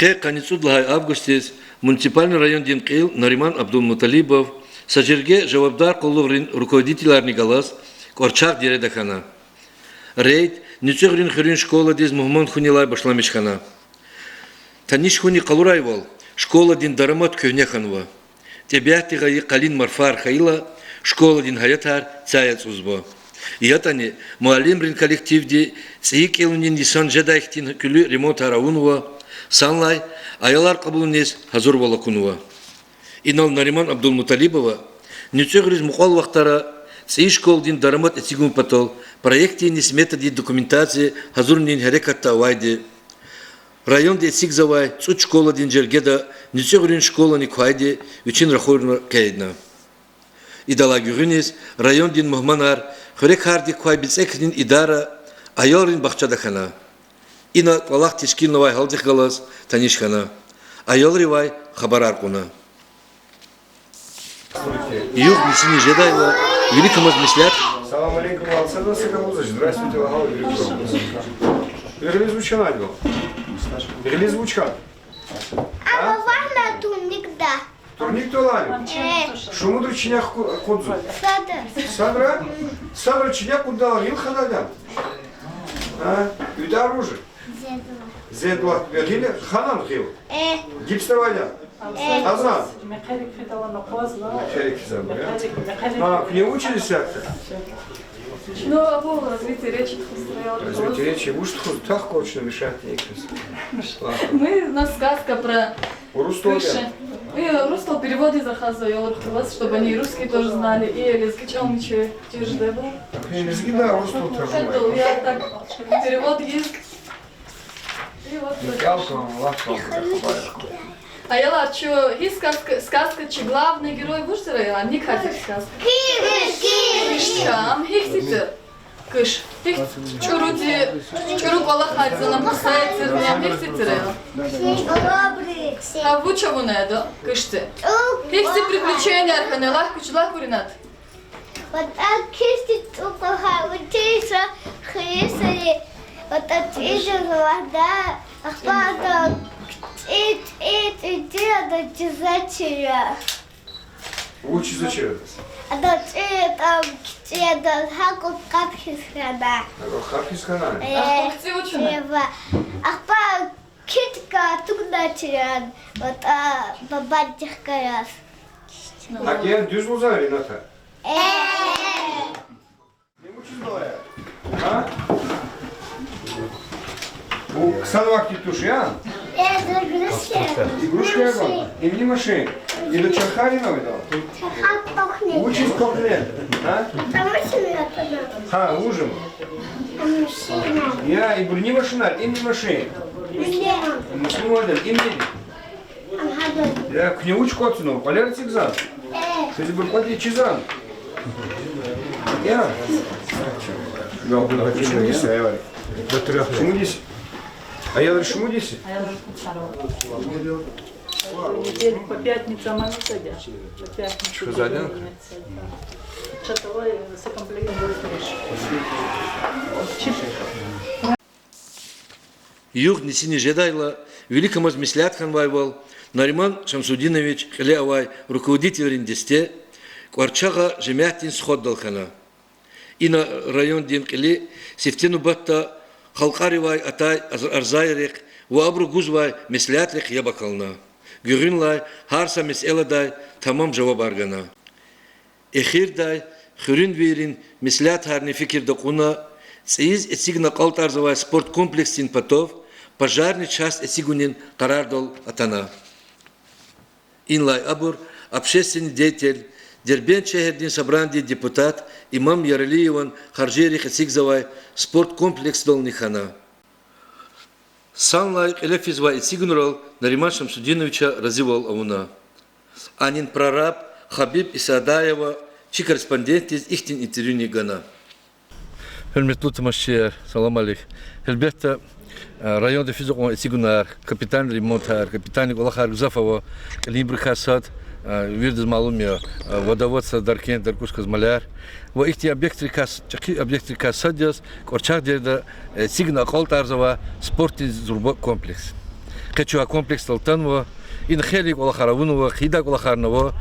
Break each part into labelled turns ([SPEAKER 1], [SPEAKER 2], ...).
[SPEAKER 1] Хэ каницудлахай августес муниципальный район Динкил Нариман Абдулмуталибов сажерге жавабдар колловрин руководителярный галас корчак дередахана. Рейд ничегрин хрин школа диз Мухман Хунилай башламишхана. Таниш хуни калурайвал школа дин дарамат кövнеханва. Тебяти гаи калин марфар хаила школа дин хаятар цаяц узбо. Ятани муалимрин коллективди цикелунин дисан жадайхтин күлü ремонт араунва санлай аялар кабулунес хазур балакунва. Инал Нариман Абдулмуталибова ничегриз мукал вақтара ци школ дин дарамат этигун патол проекти нис методи документации хазурнин харекатта вайди. Район де сигзавай цуч школа дин жергеда ничегрин школа ни квайди үчин рахорна кейдна. Идала гюринес район дин мухманар хрек харди квай бицекдин идара аялрин бахчадахана. Ина квалах тишкилновай халдих галас танишхана. Аялривай хабарар куна. Юг Несини Жедайла, великому размыслят.
[SPEAKER 2] Салам алейкум, Алсадан Сакамузович. Здравствуйте, Лагал Юрий Звучан был. Релиз Звучан.
[SPEAKER 3] А важно турник, да.
[SPEAKER 2] Турник Толаю. Шумудру чинях кудзу. Садра? Садра чинях кудала Вилханадан. Üde оружие. Зедла. Гили ханам хил. Гипстоваля. Азан. К ней учились как-то?
[SPEAKER 4] Ну, а развитие речи устроил.
[SPEAKER 2] Развитие речи. Уж так короче мешает ей.
[SPEAKER 4] Мы, у нас сказка про
[SPEAKER 2] Рустол.
[SPEAKER 4] И Рустол переводы заказывал, чтобы они русские тоже знали. И разкачал ничего, те же был.
[SPEAKER 2] Лезги, да, Рустол тоже.
[SPEAKER 4] Я так, перевод есть. И вот а я что, есть сказка, че главный герой Вуштерайла, не хатик сказка. Кишкам, хихтите. Кыш. Чуру колахать за нам кусается, не хихтите. А вы чего надо? Кыште. Хихти приключения арханелах, кучлах куринат.
[SPEAKER 3] Вот так кистит уколха, вот тейса хресали, вот отвечу вода, ахпата. Это зачем?
[SPEAKER 2] Учи зачем?
[SPEAKER 3] А то это хаку капхисхана.
[SPEAKER 2] Хапхисхана?
[SPEAKER 4] А что ты учишь?
[SPEAKER 3] Ахпа китка тугдачиран, вот бабатих карас.
[SPEAKER 2] А ген düz bozar Renata. Ne учишь новая? А? Bu kısa vakit tuşu ya?
[SPEAKER 3] Это игрушка.
[SPEAKER 2] Игрушка я вам? И мне машин. И до Чархари новый дал?
[SPEAKER 3] Чахак пахнет.
[SPEAKER 2] Учись сколько лет? А?
[SPEAKER 3] Потому что я тогда.
[SPEAKER 2] Ха, ужин. Я и бурни машина, и мне машин. Муслимоден, и мне. Я к нему учку отсюда, поляр цигзан. Если бы платить чизан. Я. Да, почему здесь? Я говорю. Почему здесь? А я говорю, почему здесь?
[SPEAKER 5] А я даже неделю по пятницам они садят. По пятницам.
[SPEAKER 2] Что за день?
[SPEAKER 5] Шатовой сокомплект будет
[SPEAKER 1] Юг Несини Жедайла, великому размыслят ханвайвал, Нариман Шамсудинович Хелеавай, руководитель Риндесте, Кварчага Жемяхтин сходдалхана. И на район Динкили, Севтину Батта, Халкаривай Атай Арзайрик, Уабру Гузвай Меслятлих Ябакална. Гюринлай Харса Меселадай Тамам Джавабаргана. Эхирдай Хюрин Вирин Меслят Харни Фикир Дакуна, Циз Эцигна Калтарзавай спорткомплекс Тинпатов, пожарный часть Эцигунин Карардол Атана. Инлай Абур, общественный деятель, Дербен Чехердин Сабранди депутат, имам Яралиеван Харжерих Эцигзавай спорткомплекс Долнихана. Санлай Элефизвай Эцигнурал Нариман Шамсудиновича развивал ауна. Анин прораб Хабиб Исадаева, чи корреспондент из ихтин интервью Гана. Хельметлу Тамашер, салам алейк. Хельбетта район дефизок Эцигунар, капитан ремонтар, капитан Галахар Гузафова, Лимбрихасад, Вирдез Малумия, водоводство Даркен, Даркушказ Маляр. Во ихти объекты касадиас, Корчак деда Сигна Колтарзова, спортный зурбок комплекс. качуа комплекс Талтанова, ин хелик Олахаравунова, Хидак Олахарнова,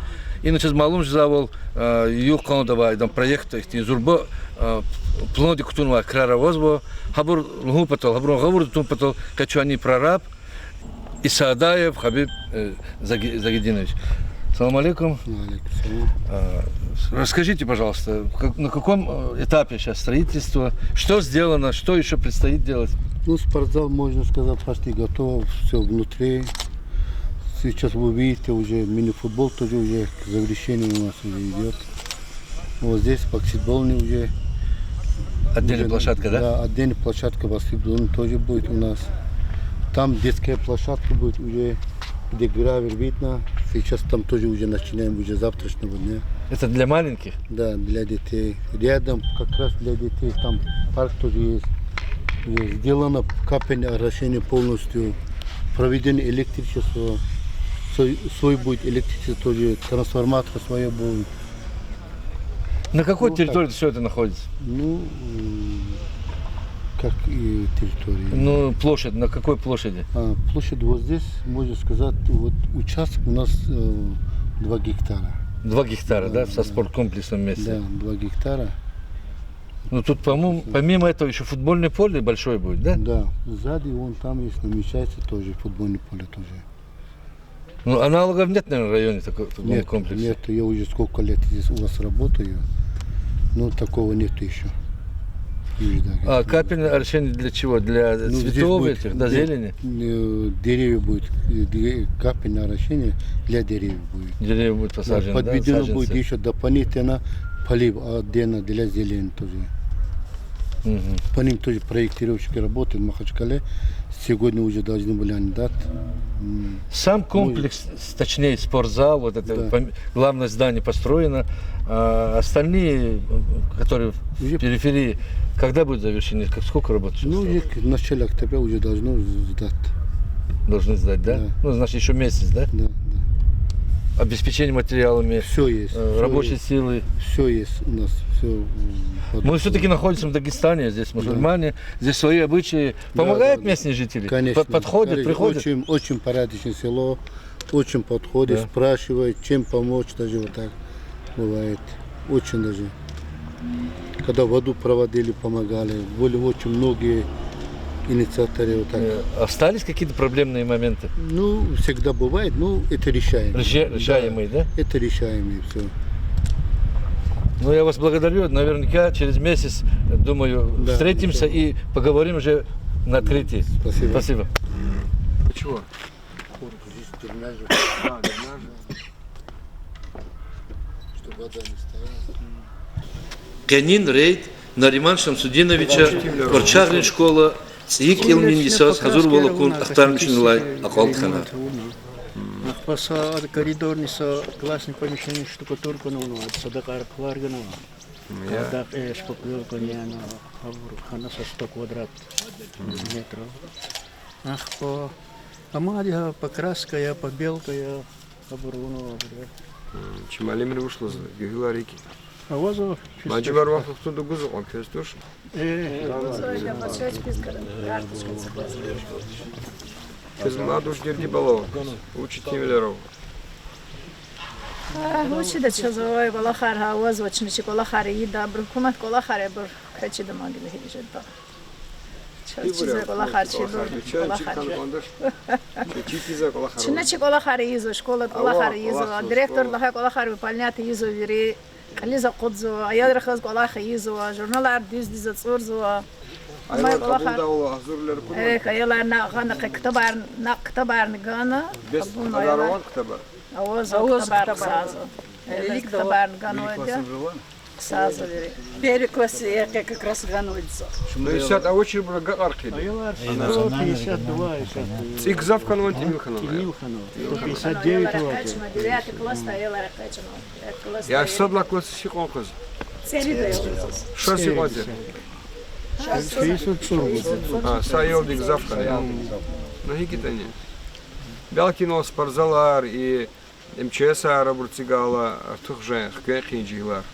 [SPEAKER 1] ин сейчас малум завол юкондова идан проект ихти зурбо плоди кутунва краравозбо, хабур лгупатол, хабур гавур тумпатол, качуани прораб, Исаадаев Хабиб Загидинович. Салам алейкум. Расскажите, пожалуйста, на каком этапе сейчас строительство, что сделано, что еще предстоит делать?
[SPEAKER 6] Ну, спортзал, можно сказать, почти готов, все внутри. Сейчас вы видите, уже мини-футбол тоже уже к завершению у нас уже идет. Вот здесь баскетбольный уже.
[SPEAKER 1] Отдельная площадка, да?
[SPEAKER 6] Да, отдельная площадка баскетбольная тоже будет у нас. Там детская площадка будет уже, где гравер видно. Сейчас там тоже уже начинаем уже завтрашнего дня.
[SPEAKER 1] Это для маленьких?
[SPEAKER 6] Да, для детей. Рядом как раз для детей там парк тоже есть. Сделано капельное орошение полностью. Проведено электричество. Свой будет электричество тоже, трансформатор свое будет.
[SPEAKER 1] На какой
[SPEAKER 6] Ну,
[SPEAKER 1] территории все это находится?
[SPEAKER 6] Ну, как и территория.
[SPEAKER 1] Ну, площадь, на какой площади?
[SPEAKER 6] Площадь вот здесь, можно сказать, вот участок у нас 2 гектара.
[SPEAKER 1] 2 гектара, да, со спорткомплексом вместе?
[SPEAKER 6] Да, 2 гектара.
[SPEAKER 1] Ну, тут, по-моему, помимо этого еще футбольное поле большое будет, да?
[SPEAKER 6] Да, сзади вон там есть, намечается тоже футбольное поле тоже.
[SPEAKER 1] Ну, аналогов нет, наверное, в районе такого
[SPEAKER 6] Нет,
[SPEAKER 1] комплекса?
[SPEAKER 6] нет, я уже сколько лет здесь у вас работаю, но такого нет еще.
[SPEAKER 1] А капельное орошение для чего? Для цветов этих, до зелени?
[SPEAKER 6] Деревья будет, капельное орошение для деревьев будет.
[SPEAKER 1] Деревья будут посажены, да?
[SPEAKER 6] Подведено
[SPEAKER 1] Саженцы.
[SPEAKER 6] будет еще дополнительно полив отдельно для зелени тоже. По ним тоже проектировщики работают в Махачкале. Сегодня уже должны были они дать.
[SPEAKER 1] Сам комплекс, точнее спортзал, вот это
[SPEAKER 6] Да.
[SPEAKER 1] главное здание построено, а остальные, которые в
[SPEAKER 6] Уже-
[SPEAKER 1] периферии, когда будет завершены? Сколько работ еще
[SPEAKER 6] Ну,
[SPEAKER 1] осталось?
[SPEAKER 6] уже в начале октября уже должно сдать.
[SPEAKER 1] Должны сдать, да?
[SPEAKER 6] Да.
[SPEAKER 1] Ну, значит, еще месяц, да?
[SPEAKER 6] Да, да.
[SPEAKER 1] Обеспечение материалами,
[SPEAKER 6] Все есть.
[SPEAKER 1] рабочей силы.
[SPEAKER 6] Все есть у нас. Все,
[SPEAKER 1] Мы все-таки находимся в Дагестане, здесь мусульмане, здесь свои обычаи. Помогают
[SPEAKER 6] да.
[SPEAKER 1] местные жители?
[SPEAKER 6] Конечно.
[SPEAKER 1] Подходят,
[SPEAKER 6] Конечно.
[SPEAKER 1] приходят?
[SPEAKER 6] Очень, очень порядочное село. Очень подходит,
[SPEAKER 1] Да.
[SPEAKER 6] спрашивает, чем помочь, даже вот так бывает. Очень даже. Когда воду проводили, помогали. Были очень многие инициаторы вот так.
[SPEAKER 1] Остались какие-то проблемные моменты?
[SPEAKER 6] Ну, всегда бывает, но это решаемо.
[SPEAKER 1] Решаемые, да?
[SPEAKER 6] Это решаемые все.
[SPEAKER 1] Ну, я вас благодарю. Наверняка через месяц, думаю,
[SPEAKER 6] Да,
[SPEAKER 1] встретимся
[SPEAKER 6] иншаллах.
[SPEAKER 1] и поговорим уже на открытии.
[SPEAKER 6] Спасибо.
[SPEAKER 1] Спасибо.
[SPEAKER 2] Чего?
[SPEAKER 6] Чтобы вода не стояла.
[SPEAKER 1] Кенин рейд Нариман Шамсудиновича, Корчагрин школа, Цик Илминдисос, Хазур Волокун, Ахтармичнлай, Аколтхана.
[SPEAKER 7] Паса коридорный со классный помещение штукатурку на уну, садакар кваргана. Так шпаклёвка не на хана со 100 квадрат метров. Ах по помадя, покраска я, побелка я, обруну.
[SPEAKER 2] Чималимри ушло за Гюларики.
[SPEAKER 7] А возу
[SPEAKER 2] Маджибар вахт кто дугузу, он пестуш. Кыз мадуш дерди балова. Учит Тимилеров.
[SPEAKER 8] Лучше да чазовой балахар хаваз очень чик балахар и да брукумат балахар бр качи да магли хижет да. Чазовой балахар чидор балахар.
[SPEAKER 2] Чикиза колахар.
[SPEAKER 8] Чина чик балахар изо школа балахар изо директор лаха балахар выполнять изо вери кализа кодзо аяр хаз балахар изо журналар диз цурзо.
[SPEAKER 2] Aylar kabulda ola hazırlar kurma.
[SPEAKER 8] Kayılar na ktabar gana.
[SPEAKER 2] Без подарован ктаба.
[SPEAKER 8] Авоз ktabar сазо. Ktabar gana öyle. Сазо вери.
[SPEAKER 5] Первый класс я как раз гануется.
[SPEAKER 2] Ну и сят, а очередь была гакарки.
[SPEAKER 7] Айлар 152
[SPEAKER 2] Цик завкан вон Тимилханов.
[SPEAKER 7] 159 вот.
[SPEAKER 8] Девятый класс стояла ракачно.
[SPEAKER 2] Я садла класс сикон кыз. Что сиконте?
[SPEAKER 7] 60
[SPEAKER 2] Сайолдик завкан. Ну хикитани. Белкино спортзалар и МЧС арабурцигала артух же хкехинжилар.